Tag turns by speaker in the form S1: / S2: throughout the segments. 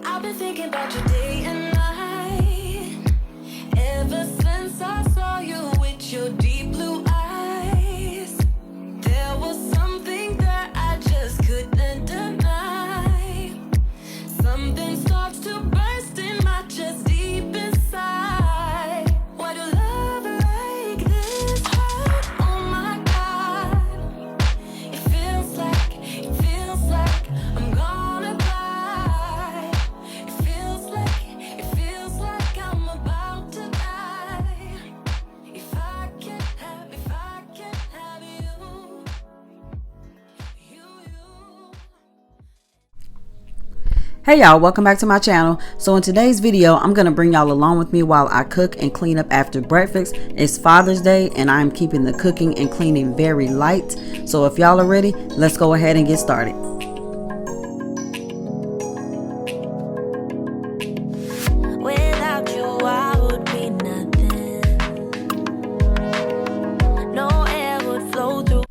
S1: I've been thinking about you day and night. Ever since I saw you with your deep blue eyes, there was something that I just couldn't deny. Something starts to burst in my chest deep inside. Why do love like this hurt? Oh my God. It feels like I'm gonna die. It feels like I'm about to die. If I can't have you.
S2: Hey y'all, welcome back to my channel. So in today's video, I'm gonna bring y'all along with me while I cook and clean up after breakfast. It's Father's Day and I'm keeping the cooking and cleaning very light. So if y'all are ready, let's go ahead and get started.
S1: Without you, I would be nothing. No air would flow through.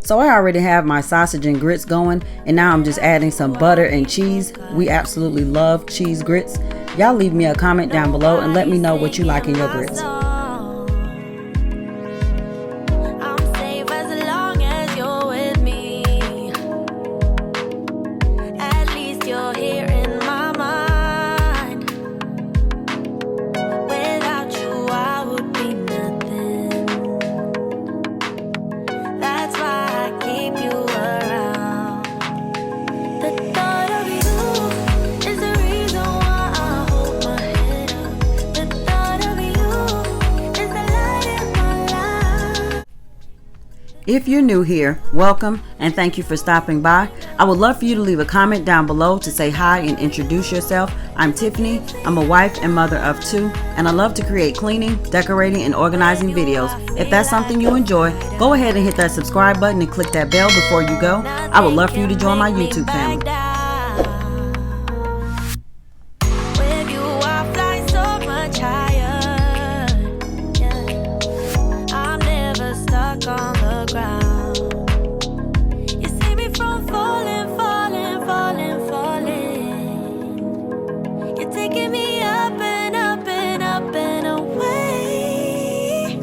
S2: So I already have my sausage and grits going, and now I'm just adding some butter and cheese. We absolutely love cheese grits. Y'all leave me a comment down below and let me know what you like in your grits.
S1: I'm safe as long as you're with me. At least you're here in my mind. Without you, I would be nothing. That's why I keep you around. The thought of you is the reason why I hold my head up. The thought of you is the light in my life.
S2: If you're new here, welcome and thank you for stopping by. I would love for you to leave a comment down below to say hi and introduce yourself. I'm Tiffany. I'm a wife and mother of 2, and I love to create cleaning, decorating, and organizing videos. If that's something you enjoy, go ahead and hit that subscribe button and click that bell before you go. I would love for you to join my YouTube family.
S1: With you, I fly so much higher. Yeah. I'm never stuck on the ground. You see me from falling. You're taking me up and up and up and away.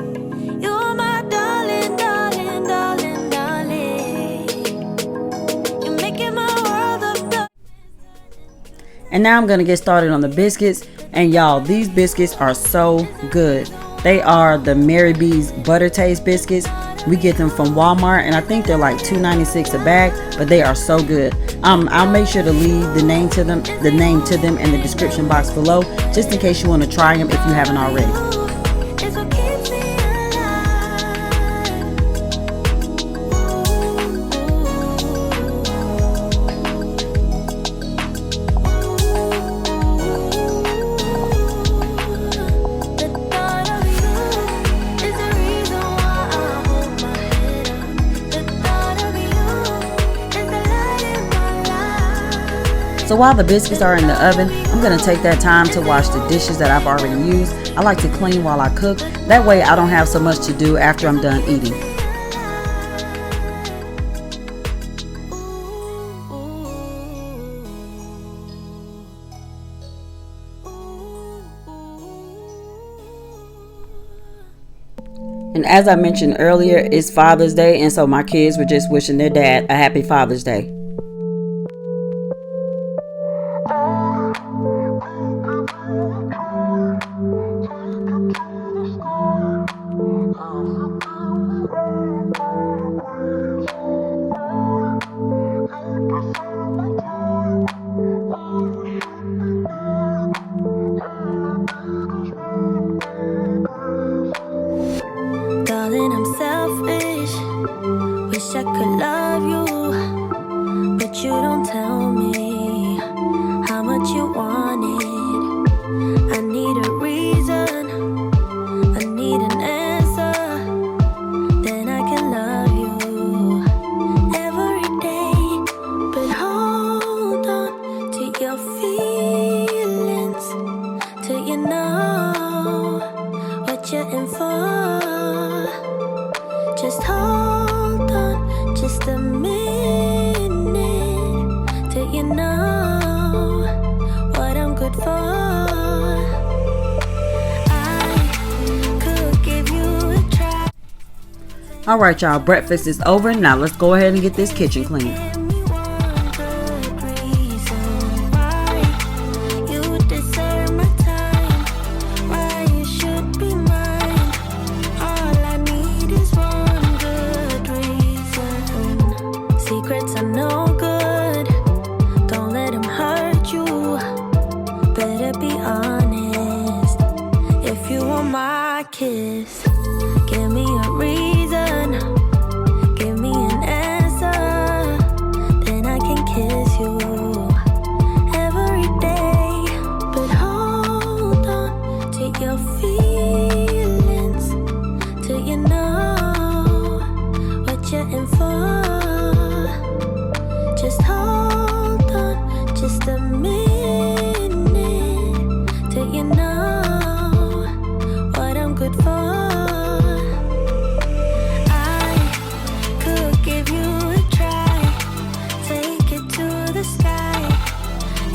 S1: You're my darling, darling, darling, darling. You're making my world of dark.
S2: And now I'm going to get started on the biscuits. And y'all, these biscuits are so good. They are the Mary B's Butter Taste biscuits. We get them from Walmart, and I think they're like $2.96 a bag, but they are so good. I'll make sure to leave the name to them in the description box below, just in case you want to try them if you haven't already.
S1: It's what keeps me
S2: So while the biscuits are in the oven, I'm going to take that time to wash the dishes that I've already used. I like to clean while I cook. That way I don't have so much to do after I'm done eating. And as I mentioned earlier, it's Father's Day, and so my kids were just wishing their dad a happy Father's Day.
S1: Darling, I'm selfish. Wish I could love you, but you don't tell me how much you want it. I need a reason, I need an answer. Then I can love you every day. But hold on to your feelings till you know what you're in for. Just hold on just a minute till you know
S2: All right, y'all, breakfast is over. Now let's go ahead and get this kitchen clean.
S1: Kiss, give me a reason, give me an answer, then I can kiss you every day. But hold on to your feelings till you know what you're in for. Just hold on just a minute till you know good for. I could give you a try, take it to the sky,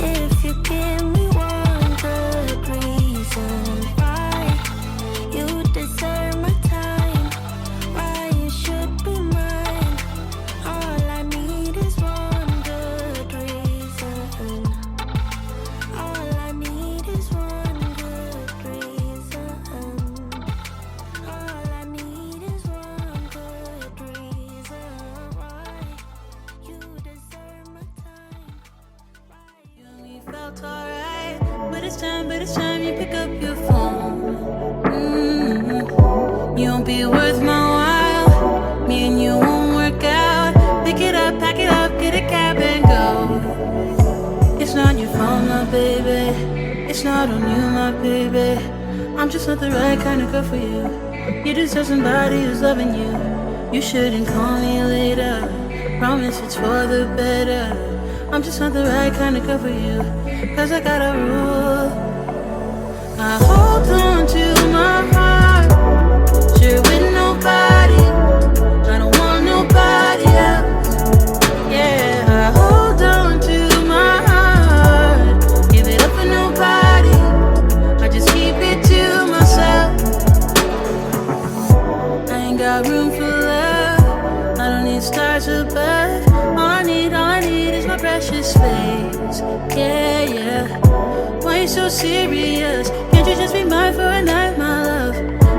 S1: if you give me one good reason why you deserve my time, why you should be mine. All I need is one good reason. All I need is one good reason. Alright, but it's time you pick up your phone. You won't be worth my while. Me and you won't work out. Pick it up, pack it up, get a cab and go. It's not your fault, my baby. It's not on you, my baby. I'm just not the right kind of girl for you. You deserve somebody who's loving you. You shouldn't call me later. Promise it's for the better. I'm just not the right kind of girl for you, 'cause I got a rule. I hold on to my heart, share with nobody. I don't want nobody else. Yeah, I hold on to my heart, give it up for nobody. I just keep it to myself. I ain't got room for love. I don't need stars above. All I need is my precious space. Yeah, yeah. Why you so serious? Can't you just be mine for a night, my love?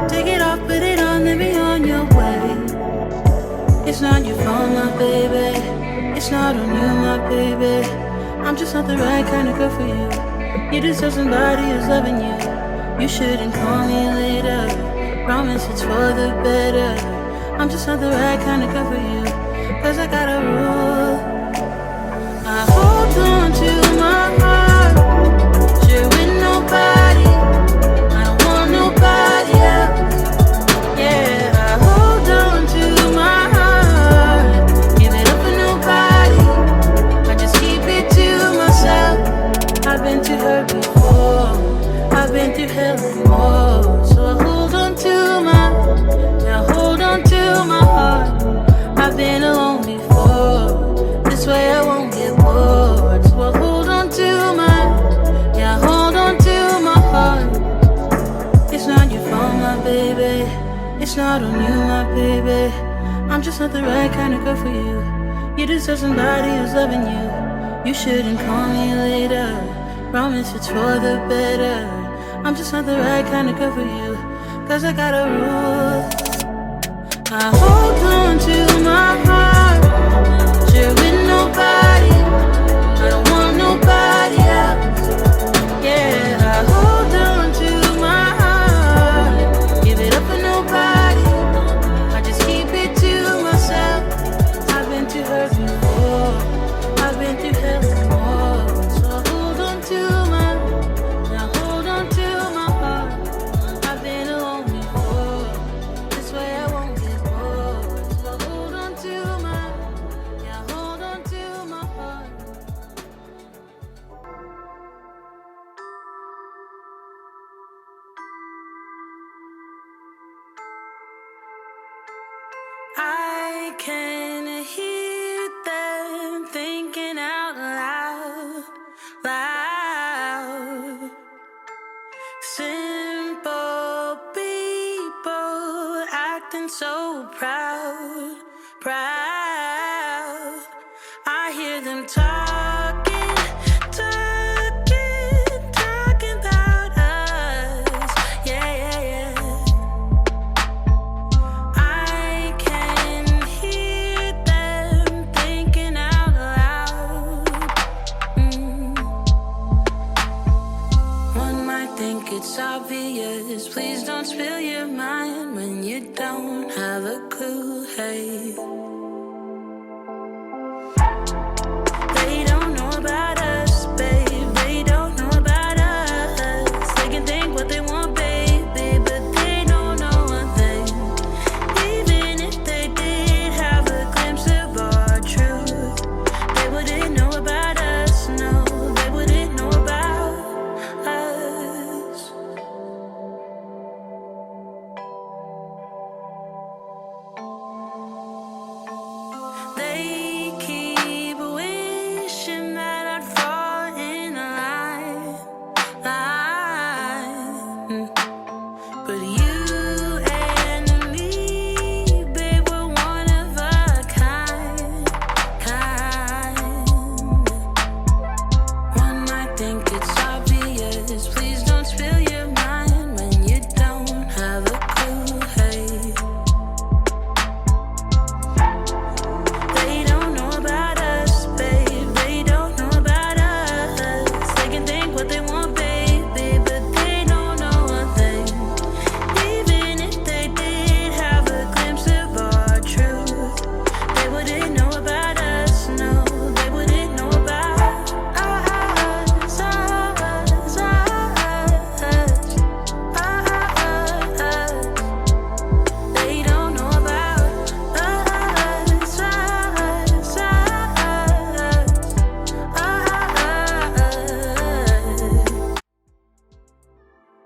S1: Take it off, put it on, then be on your way. It's not your fault, my baby. It's not on you, my baby. I'm just not the right kind of girl for you. You deserve somebody who's loving you. You shouldn't call me later. Promise it's for the better. I'm just not the right kind of girl for you, 'cause I got a rule. I hold on to my heart, share with nobody. I don't want nobody else. Yeah, I hold on to my heart, give it up for nobody. I just keep it to myself. I've been too hurt before, I've been through hell and more. So I hold on to my heart. I've been alone before, this way I won't get bored. So I hold on to my heart. It's not your fault, my baby. It's not on you, my baby. I'm just not the right kind of girl for you. You deserve somebody who's loving you. You shouldn't call me later. Promise it's for the better. I'm just not the right kind of girl for you, 'cause I got a rule. I hold on to my heart, share with nobody. I don't want nobody else. Yeah, I hold on to my heart, give it up for nobody. I just keep it to myself. I've been too hurt before, I've been through hell and more. So I hold on to my heart. I've been alone before, this way I won't get bored. So I hold on to my heart. I can hear them thinking out loud, loud. Simple people acting so proud. it's obvious. Please don't spill your mind when you don't have a clue. Hey, they don't know about us, babe. They don't know about us. They can think what they want, baby, but they don't know one thing. Even if they did have a glimpse of our truth, they wouldn't know about us. No, they wouldn't know about us. They keep wishing that I'd fall in line. But you and me, babe, we're one of a kind. One might think it's obvious. Please don't spill your mind when you don't have a clue. Hey, they don't know about us, babe. They don't know about us. They can think what they want, baby, but they don't know one thing. Even if they did have a glimpse of our truth, they wouldn't know about us. No, they wouldn't know about us. They don't know about us.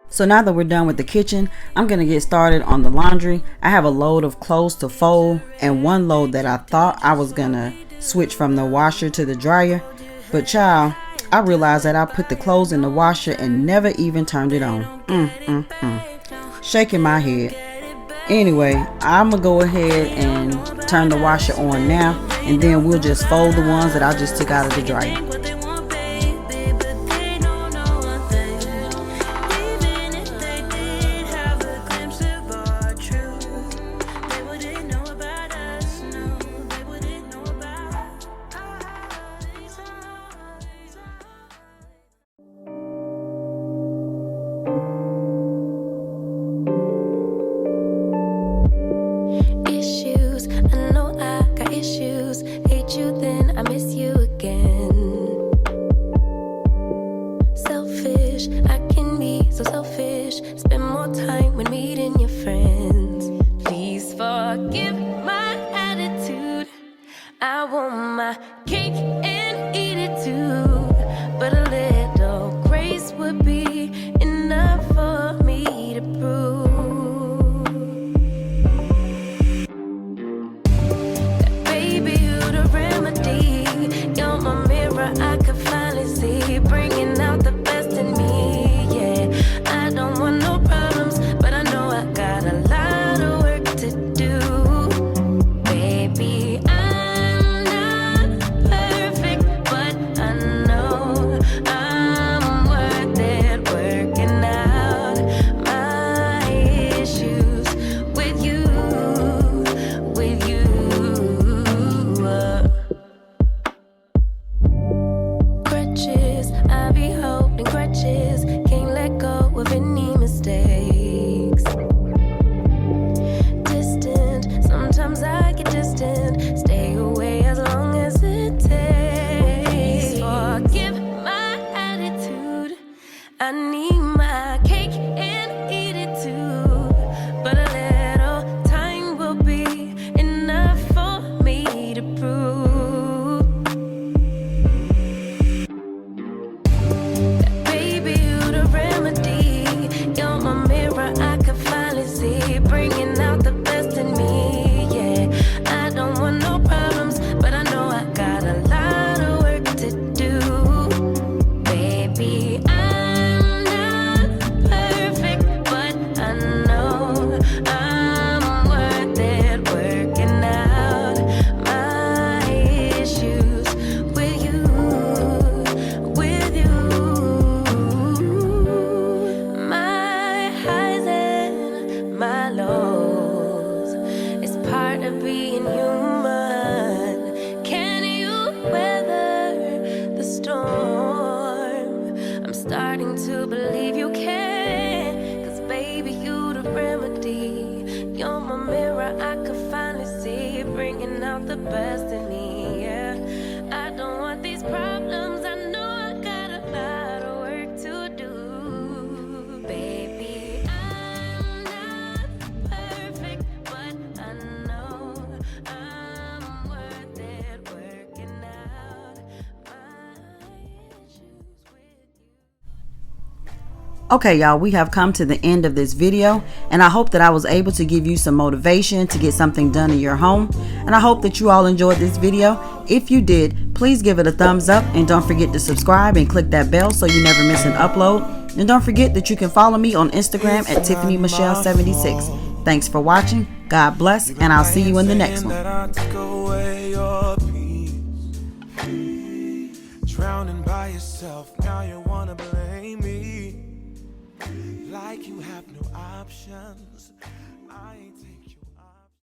S2: So now that we're done with the kitchen, I'm going to get started on the laundry. I have a load of clothes to fold and one load that I thought I was going to switch from the washer to the dryer. But child, I realized that I put the clothes in the washer and never even turned it on. Shaking my head. Anyway, I'm going to go ahead and turn the washer on now, and then we'll just fold the ones that I just took out of the dryer.
S1: What they want, baby, but they don't know one thing. Even if they did have a glimpse of our truth, they wouldn't know about us. No, they wouldn't know about us. Issues, I know I got issues. Hate you, then I miss you again. Selfish, I can be so selfish. Spend more time when meeting your friends. Please forgive my attitude. I want my cake and eat it too. But a little grace would be enough for me to prove that, baby, you the remedy. You're my mirror, I could finally see, bringing out the best in me. Yeah, I don't want no problems, but I know I got a lot of work to do. Baby, I'm not perfect, but I know I'm worth it, working out my issues with you, with you. Crutches, I be holding crutches, can't let go of any mistakes. Distant, sometimes I get distant, stay away as long as it takes. Please forgive my attitude. I need my cake and eat it too, but a little time will be enough for me to prove that, baby, you the remedy. You're my mirror, I could finally see, bringing out the best in me. Yeah, I don't want no problems, but I know I got a lot of work to do. Baby, I'm not perfect, but I know I'm worth it, working out my issues with you, with you. My highs and my lows is part of being human. Can you weather the storm? I'm starting to believe you can. baby, you the remedy. You're my mirror, I could finally see, bringing out the best in me, yeah. I don't want these problems, I know I got a lot of work to do. Baby, I'm not perfect, but I know I'm worth it, working out my issues with you.
S2: Okay, y'all, we have come to the end of this video, and I hope that I was able to give you some motivation to get something done in your home, and I hope that you all enjoyed this video. If you did, please give it a thumbs up, and don't forget to subscribe and click that bell so you never miss an upload. And don't forget that you can follow me on Instagram at TiffanyMichelle76. Thanks for watching, God bless, and I'll see you in the next one.
S3: Drowning by yourself, now you wanna blame me like you have no options. I ain't taking